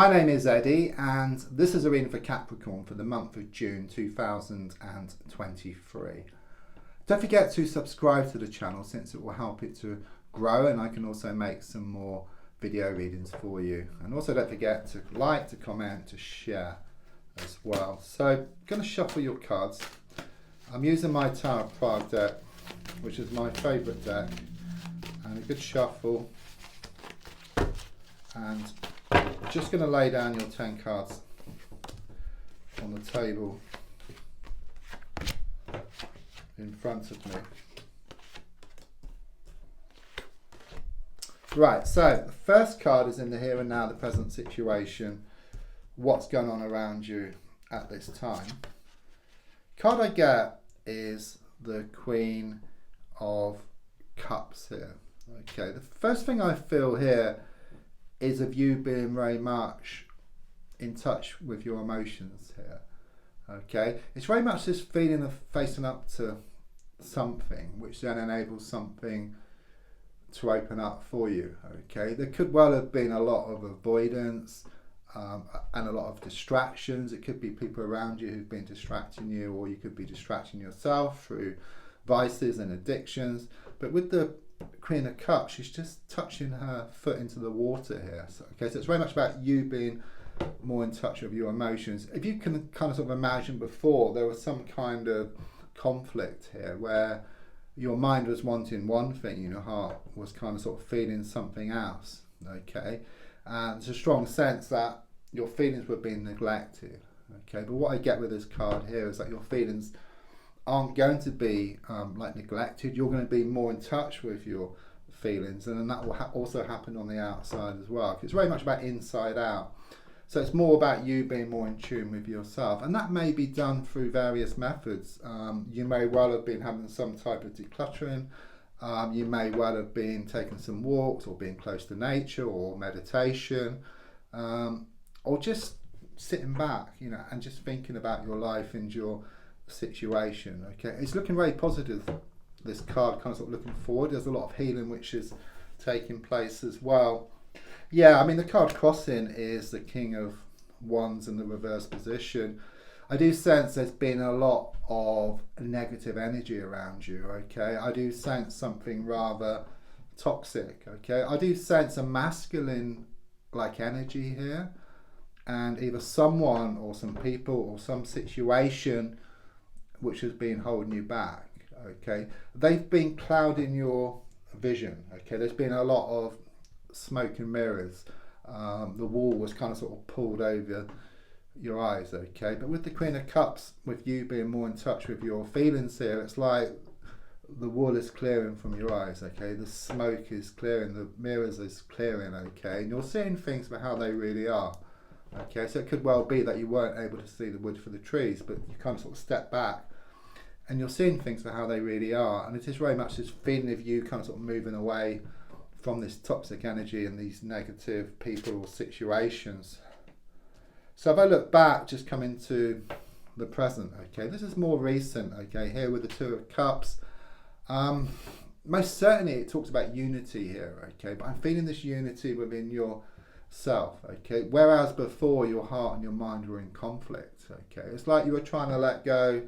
My name is Eddie and this is a reading for Capricorn for the month of June 2023. Don't forget to subscribe to the channel since it will help it to grow, and I can also make some more video readings for you. And also don't forget to like, to comment, to share as well. So I'm going to shuffle your cards. I'm using my Tower of Prague deck, which is my favourite deck, and a good shuffle. And just going to lay down your 10 cards on the table in front of me. Right, so the first card is in the here and now, the present situation, what's going on around you at this time. Card I get is the Queen of Cups here. Okay, the first thing I feel here is of you being very much in touch with your emotions here. Okay, it's very much this feeling of facing up to something, which then enables something to open up for you. Okay, there could well have been a lot of avoidance and a lot of distractions. It could be people around you who've been distracting you, or you could be distracting yourself through vices and addictions. But with the Queen of Cups, she's just touching her foot into the water here. So, okay, so it's very much about you being more in touch with your emotions. If you can kind of sort of imagine before, there was some kind of conflict here where your mind was wanting one thing and your heart was kind of sort of feeling something else. Okay, and there's a strong sense that your feelings were being neglected. Okay, but what I get with this card here is that your feelings aren't going to be like neglected. You're going to be more in touch with your feelings, and then that will also happen on the outside as well. It's very much about inside out. So it's more about you being more in tune with yourself, and that may be done through various methods. You may well have been having some type of decluttering. You may well have been taking some walks, or being close to nature, or meditation, or just sitting back, you know, and just thinking about your life and your situation. Okay, it's looking very positive, this card, kind of sort of looking forward. There's a lot of healing which is taking place as well. Yeah, I mean, the card crossing is the King of Wands in the reverse position. I do sense there's been a lot of negative energy around you. Okay, I do sense something rather toxic. Okay, I do sense a masculine like energy here, and either someone or some people or some situation which has been holding you back. Okay, they've been clouding your vision. Okay, there's been a lot of smoke and mirrors. The wall was kind of sort of pulled over your eyes. Okay, but with the Queen of Cups, with you being more in touch with your feelings here, it's like the wall is clearing from your eyes. Okay, the smoke is clearing, the mirrors is clearing. Okay, and you're seeing things for how they really are. Okay, so it could well be that you weren't able to see the wood for the trees, but you kind of sort of step back and you're seeing things for how they really are. And it is very much this feeling of you kind of sort of moving away from this toxic energy and these negative people or situations. So if I look back, just come into the present, okay, this is more recent. Okay, here with the Two of Cups, most certainly it talks about unity here. Okay, but I'm feeling this unity within yourself. Okay, whereas before your heart and your mind were in conflict. Okay, it's like you were trying to let go,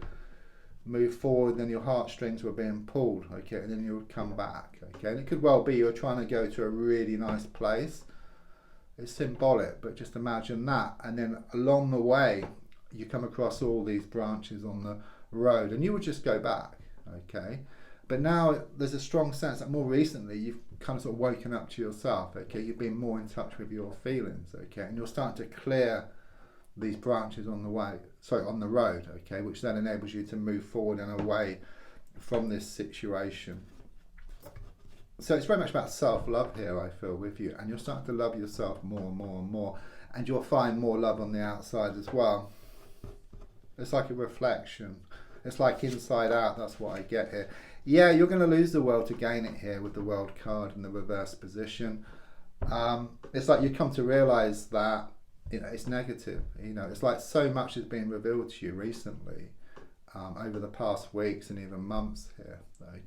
move forward, then your heartstrings were being pulled. Okay, and then you would come back. Okay, and it could well be you're trying to go to a really nice place. It's symbolic, but just imagine that, and then along the way you come across all these branches on the road and you would just go back. Okay, but now there's a strong sense that more recently you've kind of sort of woken up to yourself. Okay, you've been more in touch with your feelings. Okay, and you're starting to clear these branches on the way, sorry, on the road. Okay, which then enables you to move forward and away from this situation. So it's very much about self-love here, I feel, with you, and you're starting to love yourself more and more and more, and you'll find more love on the outside as well. It's like a reflection. It's like inside out. That's what I get here. Yeah, you're going to lose the world to gain it here with the World card in the reverse position. It's like you come to realize that, you know, it's negative. You know, it's like so much has been revealed to you recently, over the past weeks and even months here.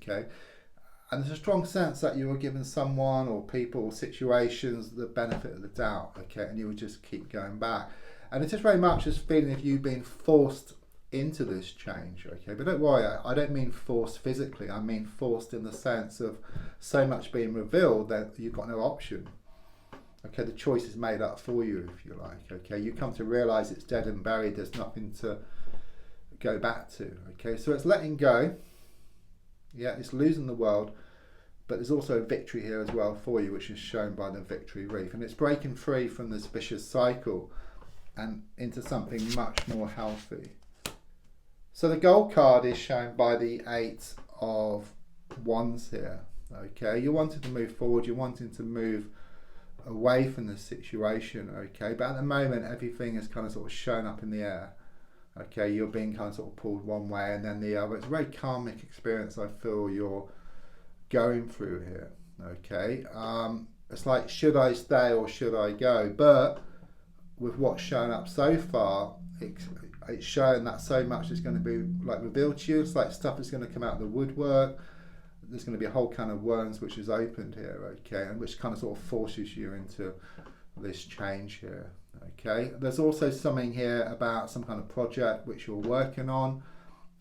Okay, And there's a strong sense that you were given someone or people or situations the benefit of the doubt, okay, and you would just keep going back. And it's just very much this feeling of you being forced into this change, okay. But don't worry, I don't mean forced physically, I mean forced in the sense of so much being revealed that you've got no option. Okay, the choice is made up for you, if you like, okay. You come to realise it's dead and buried, there's nothing to go back to, okay. So it's letting go. Yeah, it's losing the world, but there's also a victory here as well for you, which is shown by the victory wreath. And it's breaking free from this vicious cycle and into something much more healthy. So the gold card is shown by the 8 of Wands here. Okay, you're wanting to move forward, you're wanting to move away from this situation, okay, but at the moment everything is kind of sort of shown up in the air. Okay, you're being kind of sort of pulled one way and then the other. It's a very karmic experience I feel you're going through here. Okay, it's like, should I stay or should I go? But with what's shown up so far, it's shown that so much is going to be like revealed to you. It's like stuff is going to come out of the woodwork. There's going to be a whole can of worms which is opened here, okay, and which kind of sort of forces you into this change here. Okay, there's also something here about some kind of project which you're working on.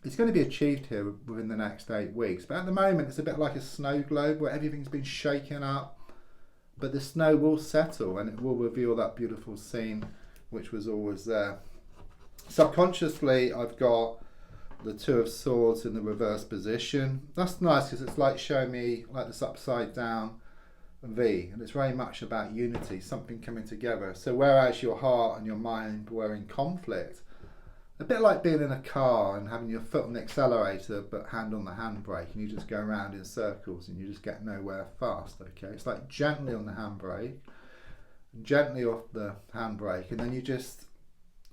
It's going to be achieved here within the next 8 weeks, but at the moment it's a bit like a snow globe where everything's been shaken up, but the snow will settle and it will reveal that beautiful scene which was always there. Subconsciously I've got the 2 of Swords in the reverse position. That's nice because it's like showing me like this upside down V, and it's very much about unity, something coming together. So whereas your heart and your mind were in conflict, a bit like being in a car and having your foot on the accelerator but hand on the handbrake, and you just go around in circles and you just get nowhere fast, okay. It's like gently on the handbrake, gently off the handbrake, and then you just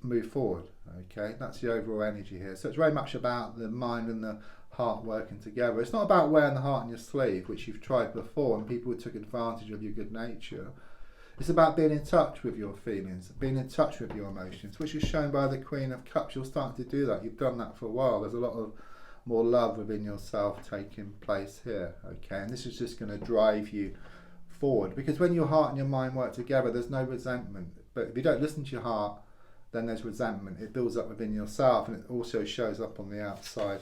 move forward, okay. That's the overall energy here. So it's very much about the mind and the heart working together. It's not about wearing the heart on your sleeve, which you've tried before and people took advantage of your good nature. It's about being in touch with your feelings, being in touch with your emotions, which is shown by the Queen of Cups. You're starting to do that. You've done that for a while. There's a lot of more love within yourself taking place here, okay, and this is just going to drive you forward, because when your heart and your mind work together, there's no resentment. But if you don't listen to your heart, then there's resentment. It builds up within yourself, and it also shows up on the outside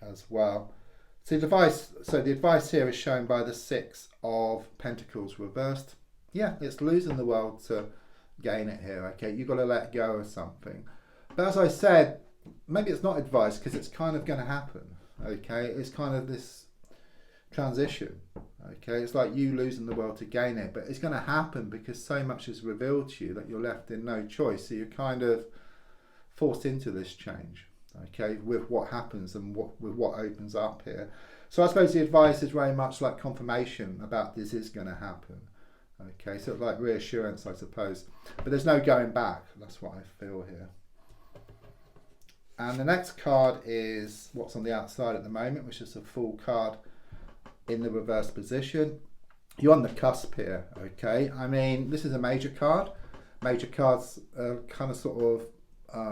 as well. So the advice here is shown by the 6 of Pentacles reversed. Yeah, it's losing the world to gain it here, okay. You've got to let go of something. But as I said, maybe it's not advice because it's kind of going to happen, okay. It's kind of this transition, okay. It's like you losing the world to gain it, but it's going to happen because so much is revealed to you that you're left in no choice. So you're kind of forced into this change, okay, with what happens and with what opens up here. So I suppose the advice is very much like confirmation about this is going to happen, okay, sort of like reassurance, I suppose, but there's no going back. That's what I feel here. And the next card is what's on the outside at the moment, which is a Fool card in the reverse position. You're on the cusp here, okay. I mean, this is a major card. Major cards are kind of sort of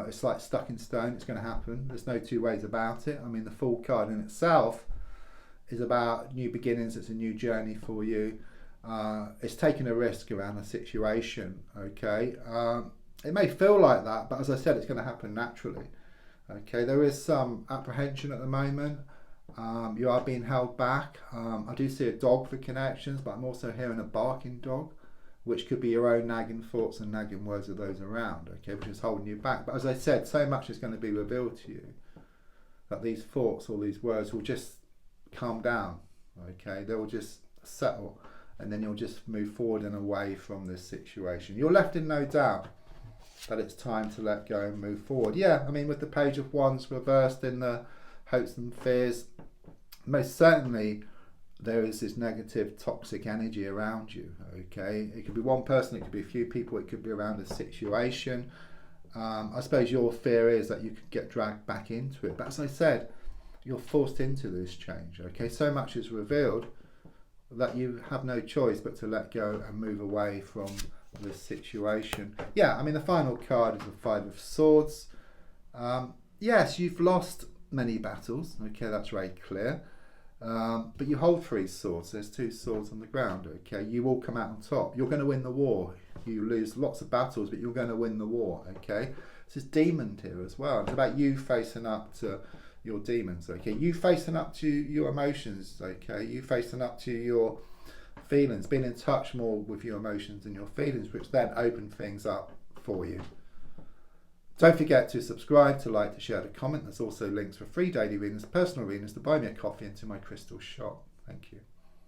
it's like stuck in stone. It's going to happen. There's no two ways about it. I mean, the Fool card in itself is about new beginnings. It's a new journey for you. It's taking a risk around a situation, okay. It may feel like that, but as I said, it's going to happen naturally, okay. There is some apprehension at the moment. You are being held back. I do see a dog for connections, but I'm also hearing a barking dog, which could be your own nagging thoughts and nagging words of those around, okay, which is holding you back. But as I said, so much is going to be revealed to you that these thoughts or these words will just calm down, okay. They will just settle, and then you'll just move forward and away from this situation. You're left in no doubt that it's time to let go and move forward. Yeah, I mean, with the Page of Wands reversed in the hopes and fears, most certainly there is this negative toxic energy around you, okay. It could be one person, it could be a few people, it could be around a situation. I suppose your fear is that you could get dragged back into it, but as I said, you're forced into this change, okay. So much is revealed that you have no choice but to let go and move away from this situation. Yeah, I mean, the final card is the 5 of Swords. Yes, you've lost many battles, okay, that's very clear. But you hold 3 swords. There's 2 swords on the ground. Okay, you will come out on top. You're going to win the war. You lose lots of battles, but you're going to win the war. Okay, this is demon here as well. It's about you facing up to your demons. Okay, you facing up to your emotions. Okay, you facing up to your feelings, being in touch more with your emotions and your feelings, which then open things up for you. Don't forget to subscribe, to like, to share, to comment. There's also links for free daily readings, personal readings, to buy me a coffee, and to my crystal shop. Thank you.